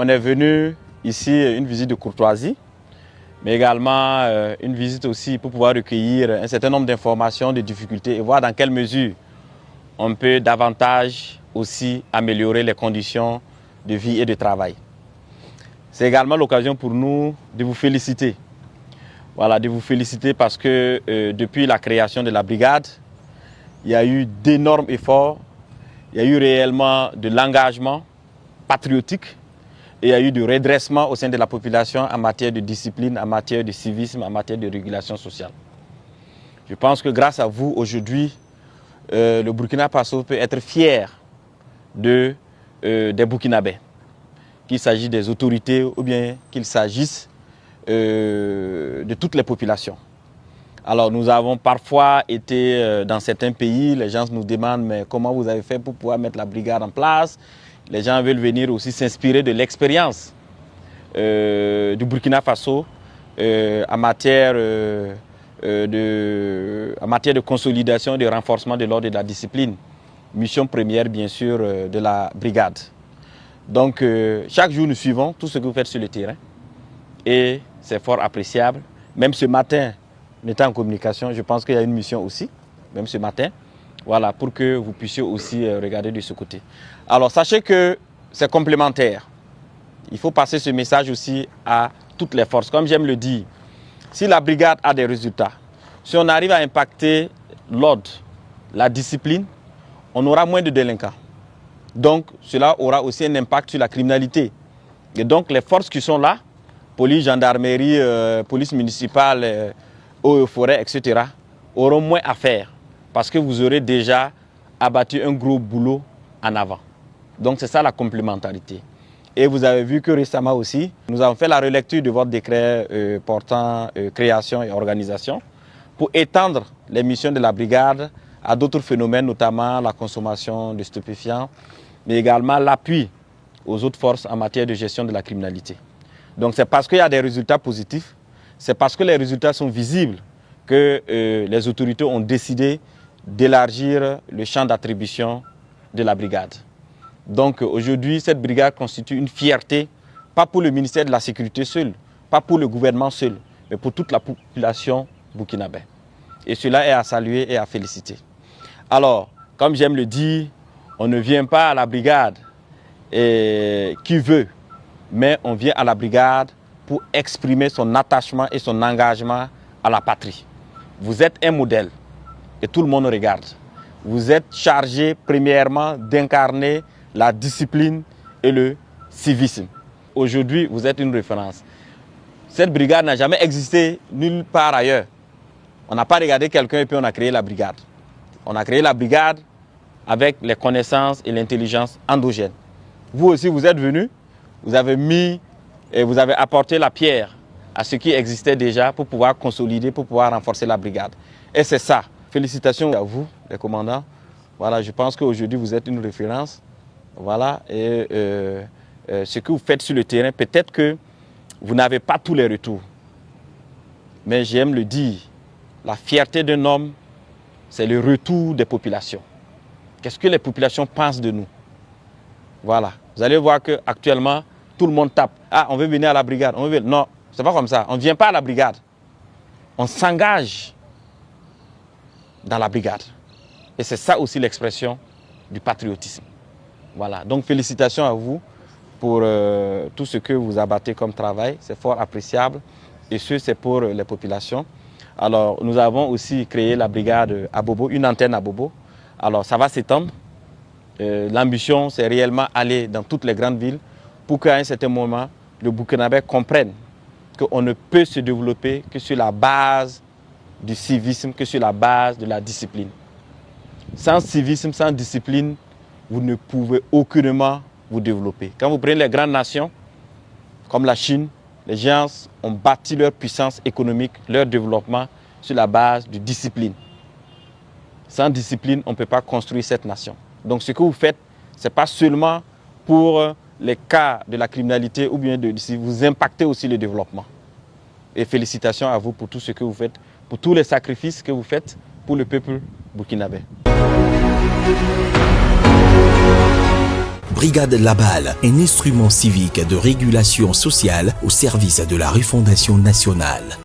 on est venu ici, une visite de courtoisie, mais également une visite aussi pour pouvoir recueillir un certain nombre d'informations, de difficultés et voir dans quelle mesure on peut davantage aussi améliorer les conditions de vie et de travail. C'est également l'occasion pour nous de vous féliciter. Voilà, de vous féliciter parce que depuis la création de la brigade, il y a eu d'énormes efforts, il y a eu réellement de l'engagement patriotique et il y a eu du redressement au sein de la population en matière de discipline, en matière de civisme, en matière de régulation sociale. Je pense que grâce à vous, aujourd'hui, le Burkina Faso peut être fier des Burkinabés, qu'il s'agisse des autorités ou bien qu'il s'agisse de toutes les populations. Alors nous avons parfois été dans certains pays, les gens nous demandent mais comment vous avez fait pour pouvoir mettre la brigade en place. Les gens veulent venir aussi s'inspirer de l'expérience du Burkina Faso en matière de consolidation et de renforcement de l'ordre et de la discipline. Mission première bien sûr de la brigade. Donc chaque jour nous suivons tout ce que vous faites sur le terrain et c'est fort appréciable. Même ce matin, on était en communication, je pense qu'il y a une mission aussi, même ce matin, voilà, pour que vous puissiez aussi regarder de ce côté. Alors sachez que c'est complémentaire. Il faut passer ce message aussi à toutes les forces. Comme j'aime le dire, si la brigade a des résultats, si on arrive à impacter l'ordre, la discipline, on aura moins de délinquants. Donc cela aura aussi un impact sur la criminalité. Et donc les forces qui sont là, police, gendarmerie, police municipale, eaux et forêts, etc., auront moins à faire parce que vous aurez déjà abattu un gros boulot en avant. Donc c'est ça la complémentarité. Et vous avez vu que récemment aussi, nous avons fait la relecture de votre décret portant création et organisation pour étendre les missions de la brigade à d'autres phénomènes, notamment la consommation de stupéfiants, mais également l'appui aux autres forces en matière de gestion de la criminalité. Donc c'est parce qu'il y a des résultats positifs, c'est parce que les résultats sont visibles que les autorités ont décidé d'élargir le champ d'attribution de la brigade. Donc aujourd'hui, cette brigade constitue une fierté, pas pour le ministère de la Sécurité seul, pas pour le gouvernement seul, mais pour toute la population burkinabé. Et cela est à saluer et à féliciter. Alors, comme j'aime le dire, on ne vient pas à la brigade qui veut, mais on vient à la brigade pour exprimer son attachement et son engagement à la patrie. Vous êtes un modèle et tout le monde regarde. Vous êtes chargé premièrement d'incarner la discipline et le civisme. Aujourd'hui, vous êtes une référence. Cette brigade n'a jamais existé nulle part ailleurs. On n'a pas regardé quelqu'un et puis on a créé la brigade. On a créé la brigade avec les connaissances et l'intelligence endogène. Vous aussi, vous êtes venus, vous avez mis et vous avez apporté la pierre à ce qui existait déjà pour pouvoir consolider, pour pouvoir renforcer la brigade. Et c'est ça. Félicitations à vous, les commandants. Voilà, je pense qu'aujourd'hui, vous êtes une référence. Voilà, et ce que vous faites sur le terrain, peut-être que vous n'avez pas tous les retours. Mais j'aime le dire, la fierté d'un homme, c'est le retour des populations. Qu'est-ce que les populations pensent de nous? Voilà, vous allez voir qu'actuellement, tout le monde tape. Ah, on veut venir à la brigade. On veut venir. Non, c'est pas comme ça. On ne vient pas à la brigade. On s'engage dans la brigade. Et c'est ça aussi l'expression du patriotisme. Voilà, donc félicitations à vous pour tout ce que vous abattez comme travail. C'est fort appréciable et ce, c'est pour les populations. Alors, nous avons aussi créé la brigade à Bobo, une antenne à Bobo. Alors, ça va s'étendre. L'ambition, c'est réellement aller dans toutes les grandes villes pour qu'à un certain moment, le Burkinabé comprenne qu'on ne peut se développer que sur la base du civisme, que sur la base de la discipline. Sans civisme, sans discipline, vous ne pouvez aucunement vous développer. Quand vous prenez les grandes nations, comme la Chine, les gens ont bâti leur puissance économique, leur développement sur la base de discipline. Sans discipline, on ne peut pas construire cette nation. Donc ce que vous faites, ce n'est pas seulement pour les cas de la criminalité ou bien si vous impactez aussi le développement. Et félicitations à vous pour tout ce que vous faites, pour tous les sacrifices que vous faites pour le peuple burkinabé. Brigade Laballe, un instrument civique de régulation sociale au service de la refondation nationale.